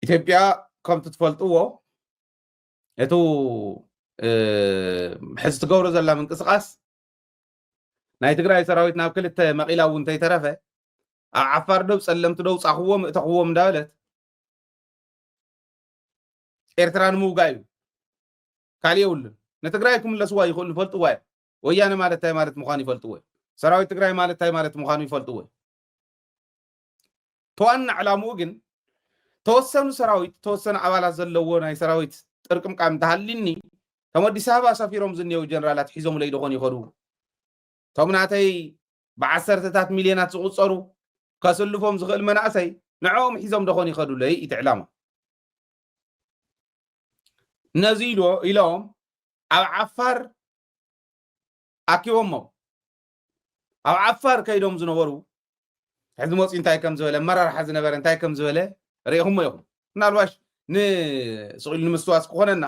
ኢትዮጵያ ከም ትፈልጥዎ እቱ ሕዚ ትገብሮ ዘላ ምንቅስቃስ ናይ ትግራይ ሰራዊት ናብ ክልተ መቂላ እውን እንተይተረፈ ኣብ ዓፋር ደው ፀለምቲ ደው ፃኽዎም እተኽዎም እንዳበለት ኤርትራ ንምውጋእ እዩ ካልእ የብሉን ንትግራይ ክምለስዋ ይኽእሉ ይፈልጥዋ እዮም ወያነ ማለት እንታይ ማለት ምዃኑ ይፈልጥዎ ሰራዊት ትግራይ ማለት እንታይ ማለት ምዃኑ ይፈልጥዎ ተዋና ዕላምኡ ግን ተወሰኑ ሰራዊት ተወሰኑ ኣባላት ዘለዎ ናይ ሰራዊት ጥርቅምቃም እንተሃልኒ ከም ኣዲስ ኣበባ ሰፊሮም ዝኔው ጀነራላት ሒዞም ለይ ደኾን ይኸዱ ቶም ናተይ ብዓሰርተታት ሚልዮናት ዝቁፀሩ ከስልፎም ዝኽእል መናእሰይ ንዕኦም ሒዞም ደኾን ይኸዱ ለይ ኢትዕላማ ነዚ ኢሎም ኣብ ዓፋር ኣኪቦሞ ኣብ ዓፋር ከይዶም ዝነበሩ ሕዚ መፂ እንታይ ከም ዝበለ መራርሓ ዝነበረ እንታይ ከም ዝበለ ርኢኹሞ ኢኹም ምናልባሽ ንስቂሉ ንምስትዋስ ክኾነና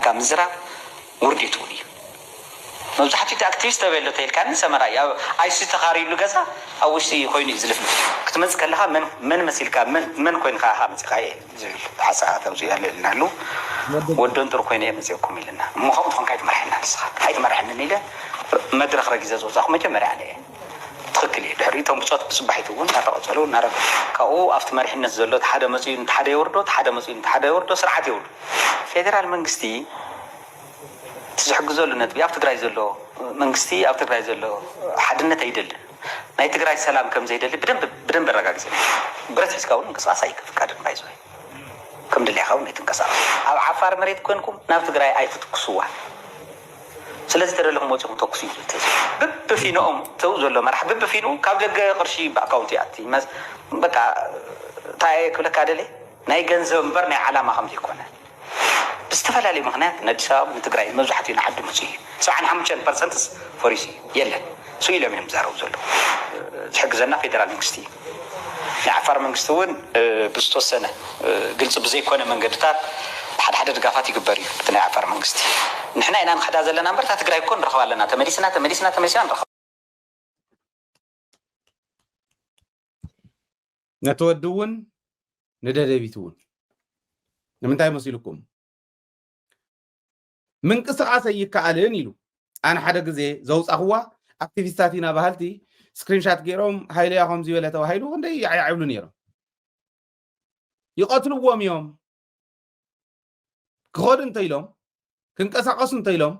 ካብ ምዝራብ ውርዴት እውን እዩ መብዛሕትኡ ኣክቲቪስት ተበሎ ተይልካኒ ሰመራ ኣብ ኣይሲ ተኻሪሉ ገዛ ኣብ ውሽጢ ኮይኑ እዩ ዝልፍልፍ ክትመፅእ ከለካ መን መሲልካ መን ኮይንካ ካ መፂኻ እየ ዝብል ሓሳብ ከምዚ ያለልና ኣሉ ወዶን ጥሩ ኮይኑ እየ መፅእኩም ኢልና እሞ ከምኡ ትኾንካ ኣይትመርሐና ንስኻ ኣይትመርሐንን ኢለ መድረክ ረጊዘ ዝወፃኹ መጀመርያ ኣነ እየ ትክክል እየ ድሕሪ እቶም ብፆት ብፅባሒት እውን እናተቐፀሉ እናረገ ካብኡ ኣብቲ መሪሕነት ዘሎ ሓደ መፅኡ ሓደ የወርዶ ሓደ መፅኡ ሓደ የወርዶ ስርዓት የብሉ ፌደራል መንግስቲ ትዝሕግዘሉ ነጥቢ ኣብ ትግራይ ዘሎ መንግስቲ ኣብ ትግራይ ዘሎ ሓድነት ኣይደልን ናይ ትግራይ ሰላም ከም ዘይደሊ ብደንብ ኣረጋግፀ ብረት ሒዝካ እውን እንቅስቃስ ኣይክፍቃድን ባይዞ ከም ድልያኻ እውን ኣይትንቀሳቀስ ኣብ ዓፋር መሬት ኮንኩም ናብ ትግራይ ኣይትትኩስዋ ስለዚ ተደለኹም ወፂኹም ተኩሱ እዩ ብብፊኖኦም ተው ዘሎ መራሕ ብብፊኑ ካብ ደገ ቅርሺ ብኣካውንቲ ኣቲ በቃ እንታይ ክብለካ ደለ ናይ ገንዘብ እምበር ናይ ዓላማ ከም ዘይኮነ ብዝተፈላለዩ ምክንያት ንኣዲስ ኣበባ ንትግራይ መብዛሕትኡ ንዓዲ መፅኡ እዩ 75% ፈሪሱ የለን እሱ ኢሎም እዮም ዝዛረቡ ዘለዉ ዝሕግዘና ፌደራል መንግስቲ እዩ ናይ ዓፋር መንግስቲ እውን ብዝተወሰነ ግልፂ ብዘይኮነ መንገድታት ሓደ ድጋፋት ይግበር እዩ እቲ ናይ ዓፋር መንግስቲ ንሕና ኢና ንኸዳ ዘለና እምበር እታ ትግራይ እኮ ንረኸባ ኣለና ተመሊስና ንረኸባ ነቲ ወዲ እውን ንደደቢት እውን ንምንታይ መሲልኩም ምንቅስቃስ ኣይከኣልን ኢሉ ኣነ ሓደ ግዜ ዘውፃኽዋ ኣክቲቪስታት ኢና ባህልቲ ስክሪንሻት ገይሮም ሃይለያ ከምዚ በለ ተባሂሉ ክንደይ ይዕብሉ ነይሮም ይቐትልዎም እዮም ክኸዱ እንተኢሎም ክንቀሳቀሱ እንተኢሎም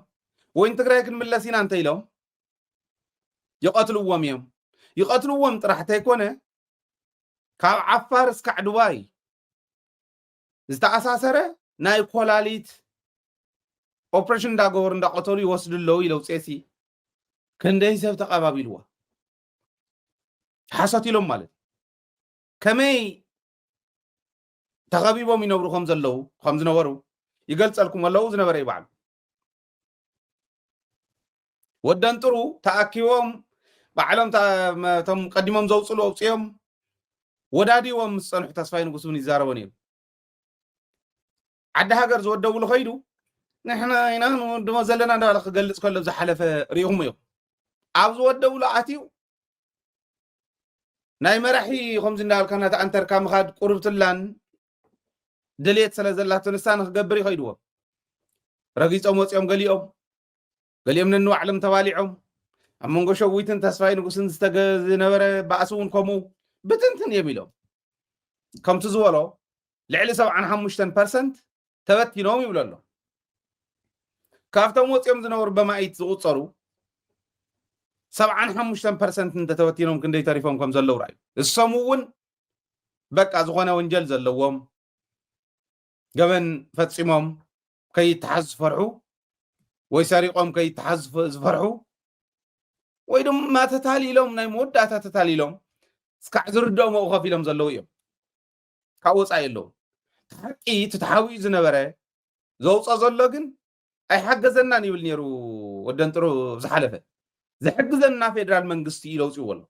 ወይ ትግራይ ክንምለስ ኢና እንተኢሎም ይቐትልዎም እዮም ይቐትልዎም ጥራሕ እንተይኮነ ካብ ዓፋር እስካዕ ዱባይ ዝተኣሳሰረ ናይ ኮላሊት ኦፕሬሽን እንዳገበሩ እንዳቀተሉ ይወስዱ ኣለዉ ኢለው ፄሲ ክንደይ ሰብ ተቐባቢልዋ ሓሰት ኢሎም ማለት ከመይ ተኸቢቦም ይነብሩ ከም ዝነበሩ ይገልጸልኩም ኣለዉ ዝነበረ ይበዓሉ ወደን ጥሩ ተኣኪቦም ባዕሎም ቶም ቀዲሞም ዘውፅሉ ኣውፅኦም ወዳዲዎም ምስ ፀንሑ ተስፋይ ንጉስ እውን ይዛረቦ ነይሩ ዓዲ ሃገር ዝወደብሉ ኸይዱ ንሕና ኢና ንወድሞ ዘለና እንዳበለ ክገልፅ ከሎ ዝሓለፈ ሪኢኹም እዮም ኣብ ዝወደብሉ ኣትዩ ናይ መራሒ ከምዚ እንዳበልካ እናተኣንተርካ ምኻድ ቁርብትላን ድሌት ስለ ዘላቶ ንሳ ንክገብር ይኸይድዎም ረጊፆም ወፂኦም ገሊኦም ነንባዕሎም ተባሊዖም ኣብ መንጎ ሸዊትን ተስፋይ ንጉስን ዝነበረ ባእሲ እውን ከምኡ ብትንትን እዮም ኢሎም ከምቲ ዝበሎ ልዕሊ 75% ተበቲኖም ይብሉ ኣሎ ካብቶም ወፂኦም ዝነበሩ በማኢት ዝቁፀሩ 75% እንተተበቲኖም ክንደይ ተሪፎም ከም ዘለዉ ራእዩ እሶም እውን በቃ ዝኾነ ወንጀል ዘለዎም ገበን ፈፂሞም ከይተሓዝ ዝፈርሑ ወይ ሰሪቆም ከይተሓዝ ዝፈርሑ ወይ ድማ ተታሊሎም ናይ መወዳእታ ተታሊሎም እስካዕ ዝርድኦም ከፍ ኢሎም ዘለዉ እዮም ካብ ወፃኢ ኣለዉ ሓቂ ትተሓዊኡ ዝነበረ ዘውፀ ዘሎ ግን ኣይሓገዘናን ይብል ነይሩ ወደን ጥሩ ዝሓለፈ ዝሕግዘና ፌደራል መንግስቲ ኢለውፅዎ ኣሎ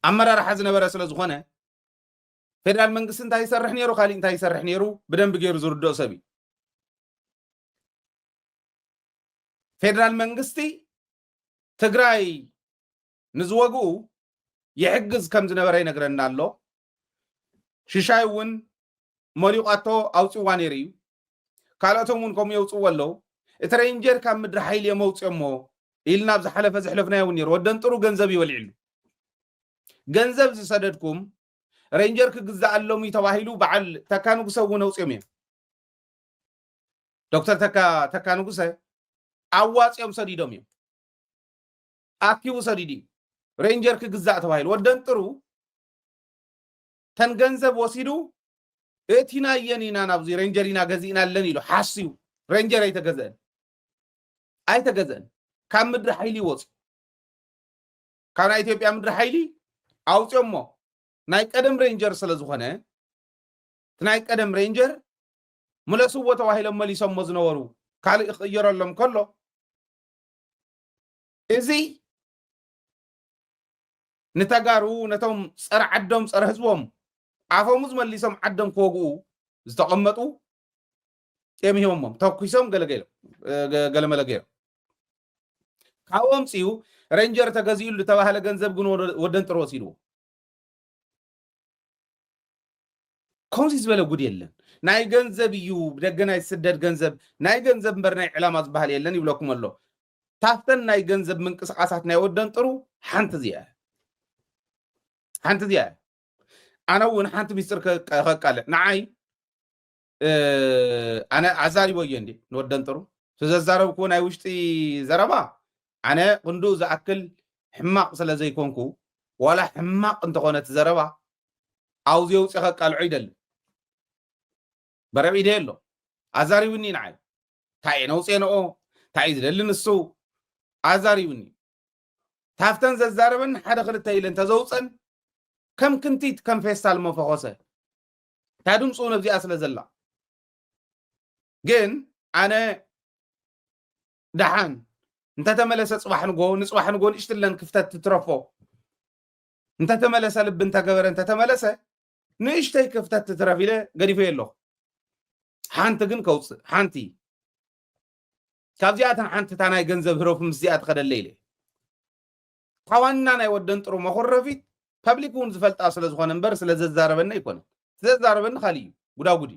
ኣመራርሓ ዝነበረ ስለ ዝኾነ ፌደራል መንግስቲ እንታይ ይሰርሕ ነይሩ ካሊእ እንታይ ይሰርሕ ነይሩ ብደንቢ ገይሩ ዝርድኦ ሰብ እዩ ፌደራል መንግስቲ ትግራይ ንዝወግኡ ይሕግዝ ከም ዝነበረ ይነግረና ኣሎ ሽሻይ እውን መሊቋቶ ኣውፅዋ ነይሩ እዩ ካልኦቶም እውን ከምኡ የውፅዎ ኣለዉ እቲ ሬንጀር ካብ ምድሪ ሓይሊ የመውፅኦ እሞ ኢልና ብዝሓለፈ ዝሕለፍናዮ እውን ነይሩ ወደን ጥሩ ገንዘብ ይበልዕሉ ገንዘብ ዝሰደድኩም ሬንጀር ክግዛእ ኣሎሙ ተባሂሉ በዓል ተካ ንጉሰ እውን ኣውፅኦም እዮም ዶክተር ተካ ንጉሰ ኣዋፅኦም ሰዲዶም እዮም ኣኪቡ ሰዲድ እዩ ሬንጀር ክግዛእ ተባሂሉ ወደን ጥሩ ተን ገንዘብ ወሲዱ እቲና የኒና ናብዚ ሬንጀር ኢና ገዚእና ኣለን ኢሉ ሓስዩ ሬንጀር ኣይተገዘአን ካብ ምድሪ ሓይሊ ወፅ ካብ ናይ ኢትዮጵያ ምድሪ ሓይሊ ኣውፅኦም ሞ ናይ ቀደም ሬንጀር ስለ ዝኾነ ናይ ቀደም ሬንጀር ሙለስዎ ተባሂሎም መሊሶሞ ዝነበሩ ካልእ ይቕየረሎም ከሎ እዚ ንተጋሩ ነቶም ፀረ ዓዶም ፀረ ህዝቦም ኣፎሙዝ መሊሶም ዓዶም ክወግኡ ዝተቐመጡ የምሂቦሞም ተኩሶም ገለመለ ገይሮም ካብኦም ፅዩ ሬንጀር ተገዚኡሉ ተባሃለ ገንዘብ ግን ወደን ጥሩ ወሲድዎ ከምዚ ዝበለ ጉድ የለን ናይ ገንዘብ እዩ ብደገ ናይ ስደድ ገንዘብ ናይ ገንዘብ እምበር ናይ ዕላማ ዝበሃል የለን ይብለኩም ኣሎ ታፍተን ናይ ገንዘብ ምንቅስቃሳት ናይ ወደን ጥሩ ሓንቲ እዚኣ ኣነ እውን ሓንቲ ሚስጥር ከቃልዕ ንዓይ ኣነ ኣዛሪቦ እየ እንዲ ንወደን ጥሩ ስለዘዛረብኩ ናይ ውሽጢ ዘረባ ኣነ ቅንዱ ዝኣክል ሕማቅ ስለ ዘይኮንኩ ዋላ ሕማቅ እንተኾነት ዘረባ ኣውዚ የውፅእ ከቃልዑ ይደሊ በረብ ኢደ ኣሎ ኣዛሪብኒ ንዓይ እንታይ ነውፅየንኦ እንታይ ዝደሊ ንሱ ኣዛሪብኒ ታፍተን ዘዛረበን ሓደ ክልተ ኢለን ተዘውፀን ከም ክንቲት ከም ፌስታል መፈኾሰ እታ ድምፁ ነብዚኣ ስለ ዘላ ግን ኣነ ደሓን እንተተመለሰ ንፅባሕ ንጎ ንእሽትለን ክፍተት ትትረፎ እንተተመለሰ ልቢ እንተገበረ እንተተመለሰ ንእሽተይ ክፍተት ትትረፍ ኢለ ገዲፈ ኣለኹ ሓንቲ ግን ከውፅእ ሓንቲ ካብዚኣተን ሓንቲ እታ ናይ ገንዘብ ህረፍ ምስዚኣ ትኸደለ ኢለ ካዋና ናይ ወደን ጥሩ መኮረፊት ፐብሊክ እውን ዝፈልጣ ስለ ዝኾነ እምበር ስለ ዘዛረበና ይኮነ ዘዛረበኒ ካሊእ እዩ ጉዳጉዲ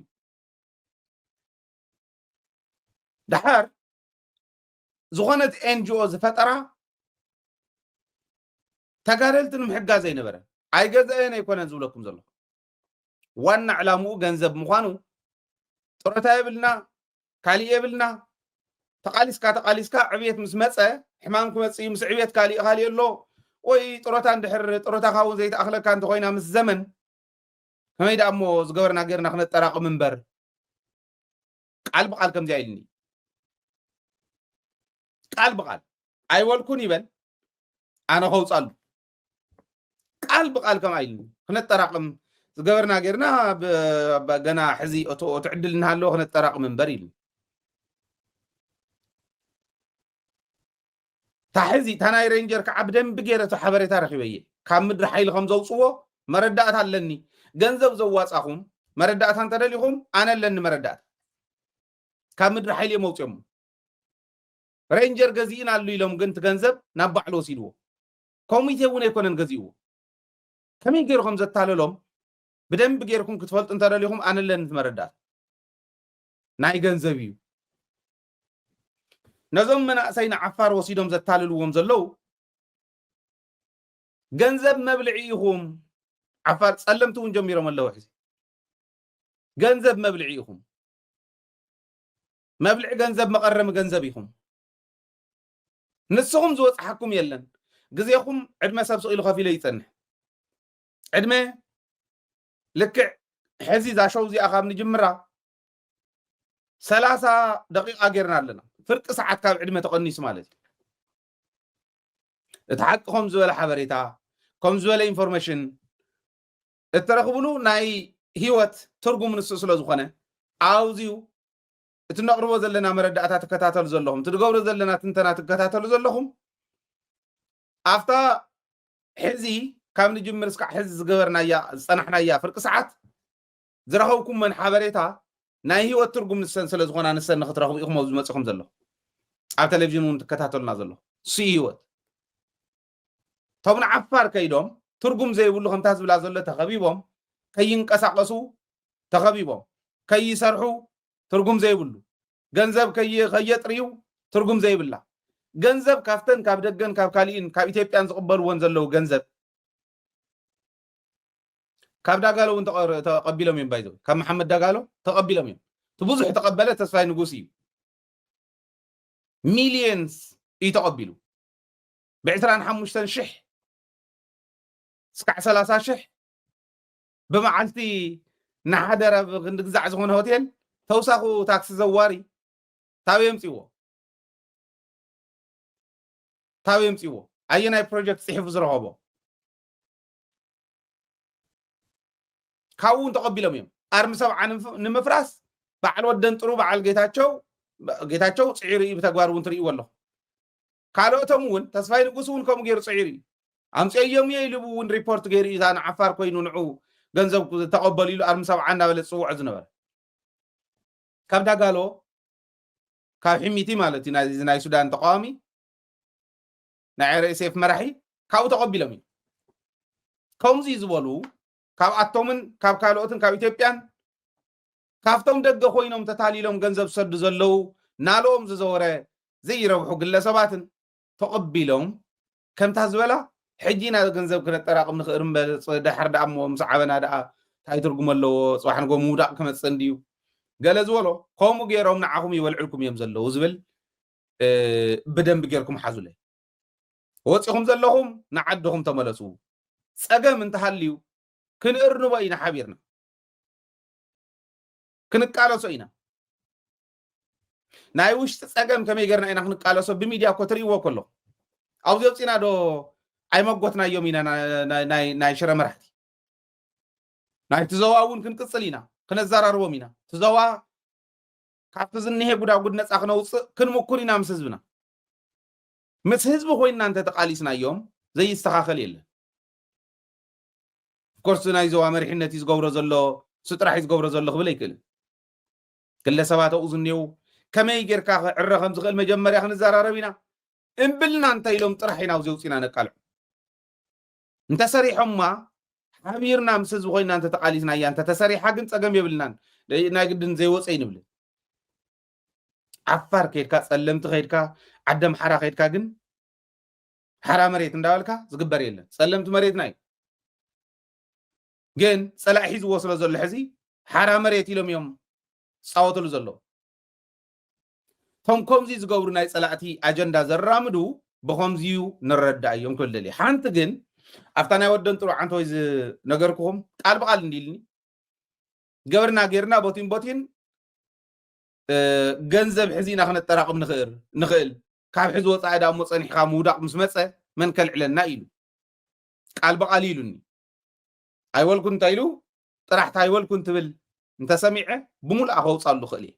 ድሓር ዝኾነት ኤንጂኦ ዝፈጠራ ተጋደልቲ ንምሕጋዝ ኣይነበረ ኣይገዝአን ኣይኮነን ዝብለኩም ዘሎ ዋና ዕላምኡ ገንዘብ ምዃኑ ጥሮታ የብልና ካሊእ የብልና ተቃሊስካ ዕብየት ምስ መፀ ሕማም ክመፅእ ምስ ዕብየት ካሊእ ኣሎ ወይ ጥሮታ እንድሕር ጥሮታካ እውን ዘይተኣኽለካ እንተኮይና ምስ ዘመን ከመይ ደኣ እሞ ዝገበርና ጌርና ክነጠራቅም እምበር ቃል ብቃል ከምዚኣ ኢልኒ ቃል ብቃል ኣይወልኩን ይበል ኣነ ከውፃሉ ቃል ብቃል ከም ኢልኒ ክነጠራቅም ዝገበርና ጌርና ገና ሕዚ ትዕድል እናሃለዎ ክነጠራቅም እምበር ኢልኒ ታሕዚ ታናይ ሬንጀር ከዓ ብደንቢ ገይረቶ ሓበሬታ ረኪበ እየ ካብ ምድሪ ሓይሊ ከም ዘውፅዎ መረዳእታ ኣለኒ ገንዘብ ዘዋፃኹም መረዳእታ እንተደሊኹም ኣነ ኣለኒ መረዳእታ ካብ ምድሪ ሓይሊ እዮም መውፅኦም ሬንጀር ገዚእና ኣሉ ኢሎም ግን እቲ ገንዘብ ናብ ባዕሉ ወሲድዎ ኮሚቴ እውን ኣይኮነን ገዚእዎ ከመይ ገይሩ ከም ዘታለሎም ብደንቢ ገይርኩም ክትፈልጡ እንተደሊኹም ኣነ ኣለኒ መረዳእታ ናይ ገንዘብ እዩ ነዞም መናእሰይ ንዓፋር ወሲዶም ዘታልልዎም ዘለው ገንዘብ መብልዒ ኢኹም ዓፋር ፀለምቲ እውን ጀሚሮም ኣለዉ ሕዚ ገንዘብ መብልዒ ኢኹም መብልዒ ገንዘብ መቐረሚ ገንዘብ ኢኹም ንስኹም ዝወፅሓኩም የለን ግዜኹም ዕድመ ሰብ ስኢሉ ከፊለ ይፀንሕ ዕድመ ልክዕ ሕዚ ዛሸው እዚኣ ካብ ንጅምራ 30 ደቂቃ ጌርና ኣለና ፍርቂ ሰዓት ካብ ዕድመ ተቐኒሱ ማለት እዩ እቲ ሓቂ ከም ዝበለ ሓበሬታ ከም ዝበለ ኢንፎርሜሽን እትረኽብሉ ናይ ሂወት ትርጉም ንሱ ስለ ዝኾነ ኣውዚኡ እቲ ነቕርቦ ዘለና መረዳእታ ትከታተሉ ዘለኹም ትገብሮ ዘለና ትንተና ትከታተሉ ዘለኹም ኣፍታ ሕዚ ካብ ንጅምር እስካዕ ሕዚ ዝገበርናያ ዝፀናሕናያ ፍርቂ ሰዓት ዝረኸብኩም መን ሓበሬታ ናይ ሂወት ትርጉም ንሰን ስለ ዝኾና ንሰን ንክትረኽቡ ኢኹም ኣብዚ መፅኹም ዘሎ ኣብ ቴሌቭዥን እውን ትከታተሉና ዘሎ እሱ ሂወት ቶም ንዓፋር ከይዶም ትርጉም ዘይብሉ ከምታ ዝብላ ዘሎ ተኸቢቦም ከይንቀሳቀሱ ተኸቢቦም ከይሰርሑ ትርጉም ዘይብሉ ገንዘብ ከየጥሪዩ ትርጉም ዘይብላ ገንዘብ ካፍተን ካብ ደገን ካብ ካሊእን ካብ ኢትዮጵያን ዝቕበልዎን ዘለው ገንዘብ ካብ ዳጋሎ እውን ተቐቢሎም እዮም ባይዘው ካብ መሐመድ ዳጋሎ ተቐቢሎም እዮም ትብዙሕ ተቐበለ ተስፋይ ንጉስ እዩ ሚሊየንስ እዩ ተቐቢሉ ብ25,000 እስካዕ 30,000 ብመዓልቲ ንሓደረ ክንድግዛዕ ዝኾነ ሆቴል ተውሳኹ ታክሲ ዘዋሪ ታብ የምፅዎ ኣየናይ ፕሮጀክት ፅሒፉ ዝረኸቦ ካብኡ እውን ተቐቢሎም እዮም ኣርሚ ሰብዓ ንምፍራስ በዓል ወደን ጥሩ በዓል ጌታቸው ፅዒር እዩ ብተግባር እውን ትርእይዎ ኣለኹ ካልኦቶም እውን ተስፋይ ንጉስ እውን ከምኡ ገይሩ ፅዒር እዩ ኣምፅኦም እየ ኢሉ እውን ሪፖርት ገይሩ እዩ እታ ንዓፋር ኮይኑ ንዑ ገንዘብ ተቐበሉ ኢሉ ኣርሚ ሰብዓ እናበለ ዝፅውዖ ዝነበረ ካብ ዳጋሎ ካብ ሕሚቲ ማለት እዩ ናይ ሱዳን ተቃዋሚ ናይ ርኤስኤፍ መራሒ ካብኡ ተቐቢሎም እዩ ከምዚ ዝበሉ ካብ ኣቶምን ካብ ካልኦትን ካብ ኢትዮጵያን ካብቶም ደገ ኮይኖም ተታሊሎም ገንዘብ ሰዱ ዘለው ናሎም ዝዘወረ ዘይረብሑ ግለሰባትን ተቐቢሎም ከምታ ዝበላ ሕጂ ና ገንዘብ ክነጠራቅም ንኽእል እምበር ድሕር ደኣ እሞ ምስ ዓበና ደኣ እንታይ ትርጉም ኣለዎ ፅባሕ ንጎ ምውዳቕ ክመፅእ እንድዩ ገለ ዝበሎ ከምኡ ገይሮም ንዓኹም ይበልዕልኩም እዮም ዘለው ዝብል ብደንቢ ጌርኩም ሓዙለይ ወፂኹም ዘለኹም ንዓድኹም ተመለሱ ፀገም እንተሃልዩ ክንእርንቦ ኢና ሓቢርና ክንቃለሶ ኢና ናይ ውሽጢ ፀገም ከመይ ጌርና ኢና ክንቃለሶ ብሚድያ እኮ ትርእይዎ ከሎ ኣብዚ ወፂና ዶ ኣይመጎትናዮም ኢና ናይ ሽረ መራሕቲ ናይ ትዘዋ እውን ክንቅፅል ኢና ክነዘራርቦም ኢና ትዘዋ ካብቲ ዝኒሄ ጉዳጉድ ነፃ ክነውፅእ ክንምኩር ኢና ምስ ህዝብና ምስ ህዝቢ ኮይንና እንተ ተቃሊስናዮም ዘይስተኻኸል የለን ኮርስ ናይ ዞባ መሪሕነት እዩ ዝገብሮ ዘሎ ስጥራሕ እዩ ዝገብሮ ዘሎ ክብል ኣይክእልን ግለሰባት ኣብኡ ዝኒሄው ከመይ ጌርካ ክዕረ ከም ዝኽእል መጀመርያ ክንዘራረብ ኢና እምብልና እንታይ ኢሎም ጥራሕ ኢና ኣብዚ ውፅኢና ነቃልዑ እንተሰሪሖምማ ሓቢርና ምስ ህዝቢ ኮይንና እንተ ተቃሊስና እያ እንተ ተሰሪሓ ግን ፀገም የብልናን ናይ ግድን ዘይወፀ ይንብል ዓፋር ከይድካ ፀለምቲ ከይድካ ዓደ ምሓራ ከይድካ ግን ሓራ መሬት እንዳበልካ ዝግበር የለን ፀለምቲ መሬትና እዩ ግን ፀላእ ሒዝዎ ስለ ዘሎ ሕዚ ሓራ መሬት ኢሎም እዮም ዝፃወትሉ ዘሎ ቶም ከምዚ ዝገብሩ ናይ ፀላእቲ ኣጀንዳ ዘራምዱ ብከምዚዩ ንረዳእ እዮም ክብል ደልየ ሓንቲ ግን ኣብታ ናይ ወደን ጥሩ ዓንተ ወይ ነገርክኹም ቃል ብቃል እንዲልኒ ገበርና ጌርና ቦቲን ገንዘብ ሕዚና ክነጠራቅም ንኽእል ካብ ሕዚ ወፃኢ ዳ እሞ ፀኒሕካ ምውዳቕ ምስ መፀ መን ከልዕለና ኢሉ ቃል በቃል ኢሉኒ ኣይወልኩን እንታይ ኢሉ ጥራሕቲ ኣይወልኩን ትብል እንተሰሚዐ ብሙሉእ ከውፃሉ ክእል እየ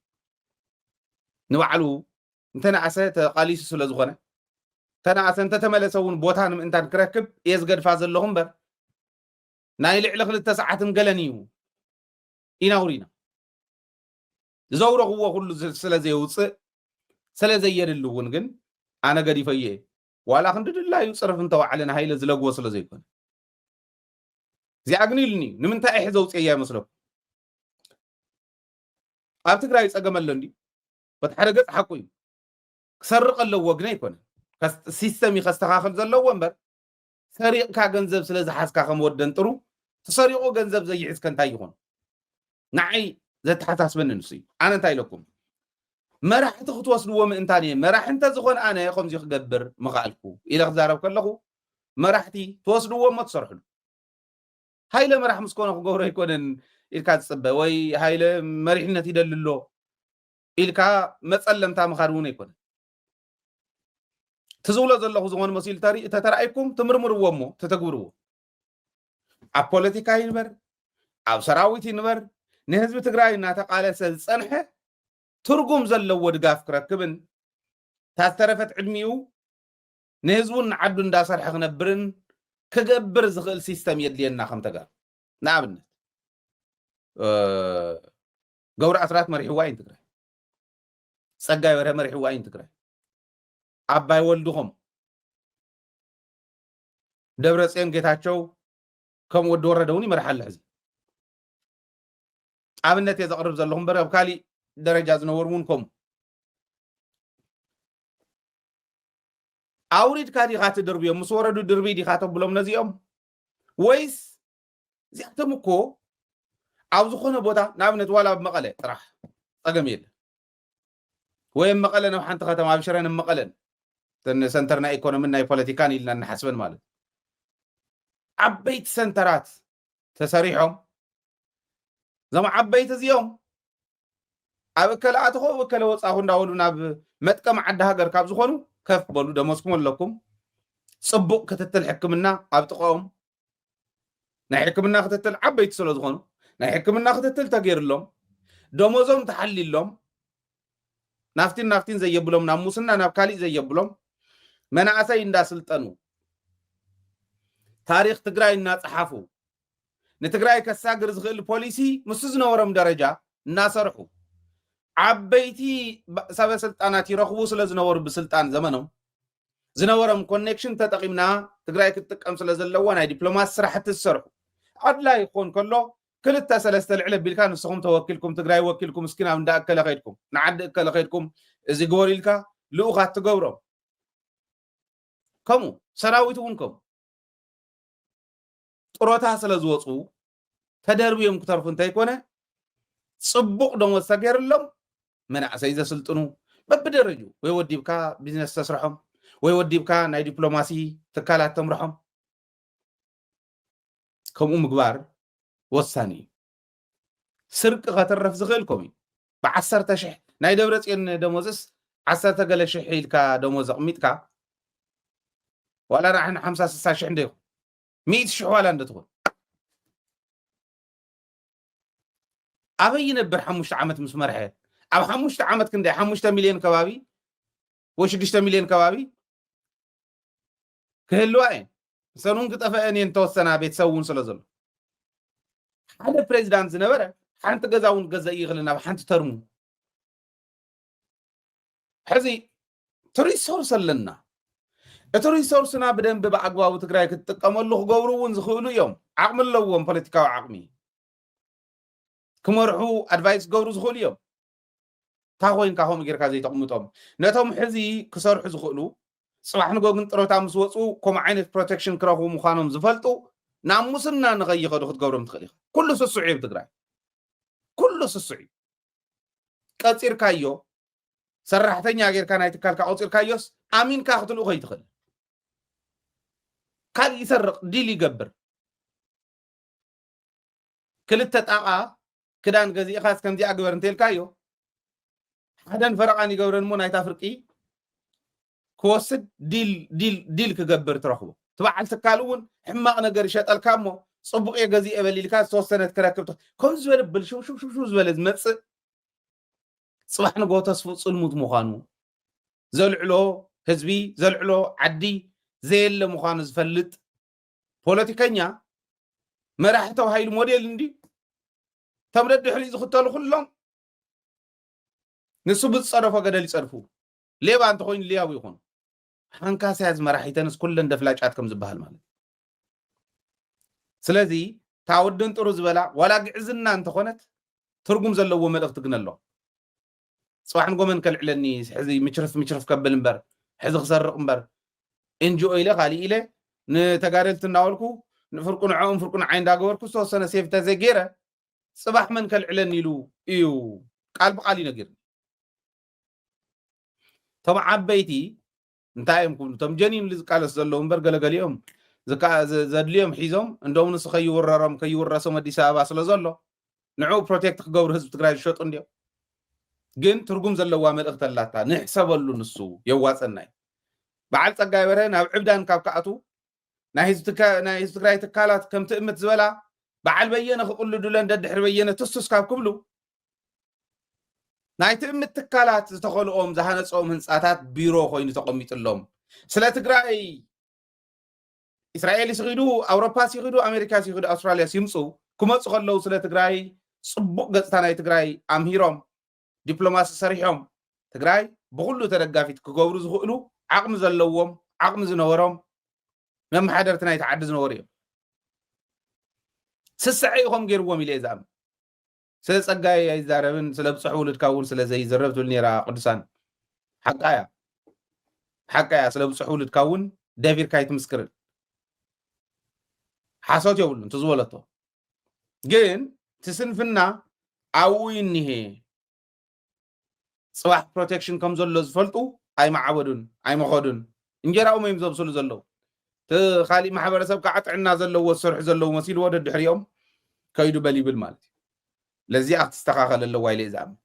ንባዕሉ እንተነኣሰ ተቃሊሱ ስለ ዝኾነ ተነኣሰ እንተተመለሰ እውን ቦታ ንምእንታን ክረክብ እየ ዝገድፋ ዘለኹ እምበር ናይ ልዕሊ 2 ሰዓትን ገለን እዩ ኢናውር ኢና ዘውረኽዎ ኩሉ ስለዘይውፅእ ስለዘየድሉ እውን ግን ኣነ ገዲፈየ ዋላ ክንድድላዩ ፅርፍ እንተባዕለና ሃይለ ዝለግቦ ስለዘይኮነ እዚኣ ግን ኢሉኒ ንምንታይ ሕዘ ውፅእ እያ ይመስለኩም ኣብ ትግራይ ፀገም ኣሎ እንዲ በቲ ሓደ ገፅ ሓቁ እዩ ክሰርቕ ኣለዎ ግን ኣይኮነን ሲስተም ከስተኻኽል ዘለዎ እምበር ሰሪቕካ ገንዘብ ስለ ዝሓዝካ ከም ወደን ጥሩ ተሰሪቑ ገንዘብ ዘይሕዝከ እንታይ ይኾን ንዓይ ዘተሓሳስበኒ ንሱ እዩ ኣነ እንታይ ኢለኩም መራሕቲ ክትወስድዎ ምእንታን እየ መራሒ እንተዝኾነ ኣነ ከምዚ ክገብር ምኽኣልኩ ኢለ ክዛረብ ከለኹ መራሕቲ ትወስድዎ እሞ ትሰርሕሉ ሃይለ መራሕ ምስ ኮነ ክገብሮ ኣይኮነን ኢልካ ዝፅበ ወይ ሃይለ መሪሕነት ይደልሎ ኢልካ መፀለምታ ምኻድ እውን ኣይኮነን ትዝብሎ ዘለኹ ዝኾነ መሲሉ ተተረኣይኩም ትምርምርዎ እሞ ተተግብርዎ ኣብ ፖለቲካ ይንበር ኣብ ሰራዊት ይንበር ንህዝቢ ትግራይ እናተቃለሰ ዝፀንሐ ትርጉም ዘለዎ ድጋፍ ክረክብን ታስተረፈት ዕድሚኡ ንህዝቡን ንዓዱ እንዳሰርሐ ክነብርን ክገብር ዝኽእል ሲስተም የድልየና ከም ተጋር ንኣብነት ገብረ ኣስራት መሪሕዋ እዩ ትግራይ ፀጋይ በርሀ መሪሕዋ እዩ ትግራይ ኣባይ ወልድኹም ደብረፅዮን ጌታቸው ከም ወዲ ወረደ እውን ይመርሓ ኣሎ ሕዚ ኣብነት የዘቕርብ ዘለኹም በረ ኣብ ካሊእ ደረጃ ዝነበሩ እውን ከምኡ ኣውሪድካ ዲኻ ትድርብዮም ምስ ወረዱ ድርቢ ዲኻ ተብሎም ነዚኦም ወይስ እዚኣቶም እኮ ኣብ ዝኾነ ቦታ ንኣብነት ዋላ ኣብ መቐለ ጥራሕ ፀገም የለ ወይ መቐለ ናብ ሓንቲ ከተማ ኣብ ሽረን መቐለን ሰንተር ናይ ኢኮኖሚን ናይ ፖለቲካን ኢልና ንሓስበን ማለት ዓበይቲ ሰንተራት ተሰሪሖም እዞም ዓበይቲ እዚኦም ኣብ እከለ ኣትኹ እከለ ወፃኹ እንዳበሉ ናብ መጥቀም ዓዲ ሃገር ካብ ዝኾኑ ከፍ በሉ ደመስኩም ኣለኩም ፅቡቅ ክትትል ሕክምና ኣብ ጥቕኦም ናይ ሕክምና ክትትል ዓበይቲ ስለ ዝኾኑ ናይ ሕክምና ክትትል ተገይርሎም ደሞዞም ተሓሊሎም ናፍቲን ዘየብሎም ናብ ሙስና ናብ ካሊእ ዘየብሎም መናእሰይ እንዳስልጠኑ ታሪክ ትግራይ እናፀሓፉ ንትግራይ ከሳግር ዝኽእል ፖሊሲ ምስ ዝነበሮም ደረጃ እናሰርሑ ዓበይቲ ሰበስልጣናት ይረኽቡ ስለ ዝነበሩ ብስልጣን ዘመኖም ዝነበሮም ኮኔክሽን ተጠቂምና ትግራይ ክትጥቀም ስለ ዘለዎ ናይ ዲፕሎማሲ ስራሕቲ ዝሰርሑ ኣድላይ ይኾን ከሎ ክልተ ሰለስተ ልዕለ ቢልካ ንስኹም ተወኪልኩም ትግራይ ወኪልኩም እስኪ ናብ እንዳእከለ ኸይድኩም ንዓዲ እከለ ኸይድኩም እዚ ግበሩ ኢልካ ልኡኻት ትገብሮም ከምኡ ሰራዊት እውን ከምኡ ጥሮታ ስለ ዝወፁ ተደርብዮም ክተርፉ እንተይኮነ ፅቡቅ ደሞዝ ተገይርሎም መናእሰይ ዘስልጥኑ በብደረጁ ወይ ወዲብካ ቢዝነስ ተስርሖም ወይ ወዲብካ ናይ ዲፕሎማሲ ትካላት ተምርሖም ከምኡ ምግባር ወሳኒ ስርቂ ከተረፍ ዝኽእልኩም ብ10,000 ናይ ደብረፅዮን ደሞዝስ 10 ገለ ሽሕ ኢልካ ደሞዝ ኣቕሚጥካ ዋላ ንሕና 50-60 ሽሕ እንደይኹን 100 ሽሕ ዋላ እንደትኾን ኣበይ ነበር 5 ዓመት ምስ መርሐ ኣብ 5 ዓመት ክንደይ 5 ሚልዮን ከባቢ ወይ 6 ሚልዮን ከባቢ ክህልዋ እየን ሰኑን ክጠፍአን እየን ተወሰና ቤተሰብ እውን ስለ ዘሎ ሓደ ፕሬዚዳንት ዝነበረ ሓንቲ ገዛ እውን ገዛ ይኽእል ናብ ሓንቲ ተርሙ ሕዚ ትሪሶርስ ኣለና እቲ ሪሶርስና ብደንብ ብኣግባቡ ትግራይ ክትጥቀመሉ ክገብሩ እውን ዝኽእሉ እዮም ዓቕሚ ኣለዎም ፖለቲካዊ ዓቕሚ ክመርሑ ኣድቫይስ ገብሩ ዝኽእሉ እዮም تا خوين كهم غير كذا يتقمطهم نتهم حزي كسرح زخلو صباح نقول كن طروتا مسوصو كم عينت بروتكشن كراهو مخانم زفلطو ناموسنا نغي خدو خدغورم تخليخ كل سصعيب تقراي كل سصعيب قصير كايو سرحتنيا غير كان ايتكال كاوصير كايوس امين كاختلو خي تخل كان يسرق ديل يقبر كل تطاقا كدان غزي خاص كم دي اغبر انتل كايو هذا فرقاني غورن مو نايتا فرقي كوسد ديل كغبر ترخبو تبعل تكالون حماق نغير يشطلكامو صبق يغزي ابليلكا توسنت كركبت كم زبل بل شو زبل زمص صباح نغو تسفو صلموت مخانو زلعلو حزبي زلعلو عدي زيل مخانو زفلط بوليتيكانيا مراحتو هايل موديل اندي تمرد حلي زختلو كلهم نسو بتصرفو غدل يصرفو ليبا انت خوين لياو يكون حنكا ساز مراحيتنس كلن دفلاጫት ከም ዝበሃል ማለት ስለዚህ ታወድን ጥሩ ዝበላ ወላ ግዕዝና እንተ ኾነት ትርጉም ዘለዎ መልእክት ግን ኣሎ صباحን ጎመን ከልዕለኒ ሕዚ ምችርፍ ከብል እንበር ሕዚ ክሰርቕ እንበር ኤንጂኦ ኢለ ኻሊ ኢለ ንተጋደልት እናወልኩ ፍርቁን ዓይን ዳገበርኩ ዝተወሰነ ሴፍተ ዘገይረ صباح መን ከልዕለኒ ኢሉ እዩ ቃል ብቃል ይነግር ቶም ዓበይቲ እንታይም ኩሉ ቶም ጀኒን ልዝቃለስ ዘለዎም በር ገለገሊኦም ዘድልዮም ሒዞም እንደውም ንሱ ከይውረሶም ኣዲስ ኣበባ ስለ ዘሎ ንዑ ፕሮቴክት ክገብሩ ህዝቢ ትግራይ ዝሸጡ እንዲኦም ግን ትርጉም ዘለዋ መልእክት ኣላታ ንሕሰበሉ ንሱ የዋፀናይ በዓል ፀጋይ በርሀ ናብ ዕብዳን ካብ ከኣቱ ናይ ህዝቢ ትግራይ ትካላት ከም ትእምት ዝበላ በዓል በየነ ክቕልዱለን ደድሕሪ በየነ ትሱስ ካብ ክብሉ ናይ ትእምት ትካላት ዝተኸልኦም ዝሃነፆም ህንፃታት ቢሮ ኮይኑ ተቐሚጥሎም ስለ ትግራይ እስራኤል ሲኺዱ ኣውሮፓ ሲኺዱ ኣሜሪካ ሲኺዱ ኣውስትራልያ ሲምፁ ክመፁ ከለዉ ስለ ትግራይ ፅቡቅ ገፅታ ናይ ትግራይ ኣምሂሮም ዲፕሎማሲ ሰሪሖም ትግራይ ብኩሉ ተደጋፊት ክገብሩ ዝኽእሉ ዓቕሚ ዘለዎም ዓቕሚ ዝነበሮም መማሓደርቲ ናይ ተዓዲ ዝነበሩ እዮም ስስዐ ኢኹም ገይርዎም ኢለ ዝኣምን سل صقاي يزاربن سل بصحول تكون سل زي زربت النيرا قدسان حقايا سل بصحول تكون دافير كاي تمسكر حاسوت يقول تزولته جين تسنفنا عوين نهي صباح بروتكشن كم زلو زفلطو اي معبدون اي مخدون انجراو ما يمزبسلو زلو خالي محبرسب كعطعنا زلو السرح زلو مسيل ود الدحريوم كيدو بلي بالمالتي لزي اخ تستخاخل اللو وايلي زعم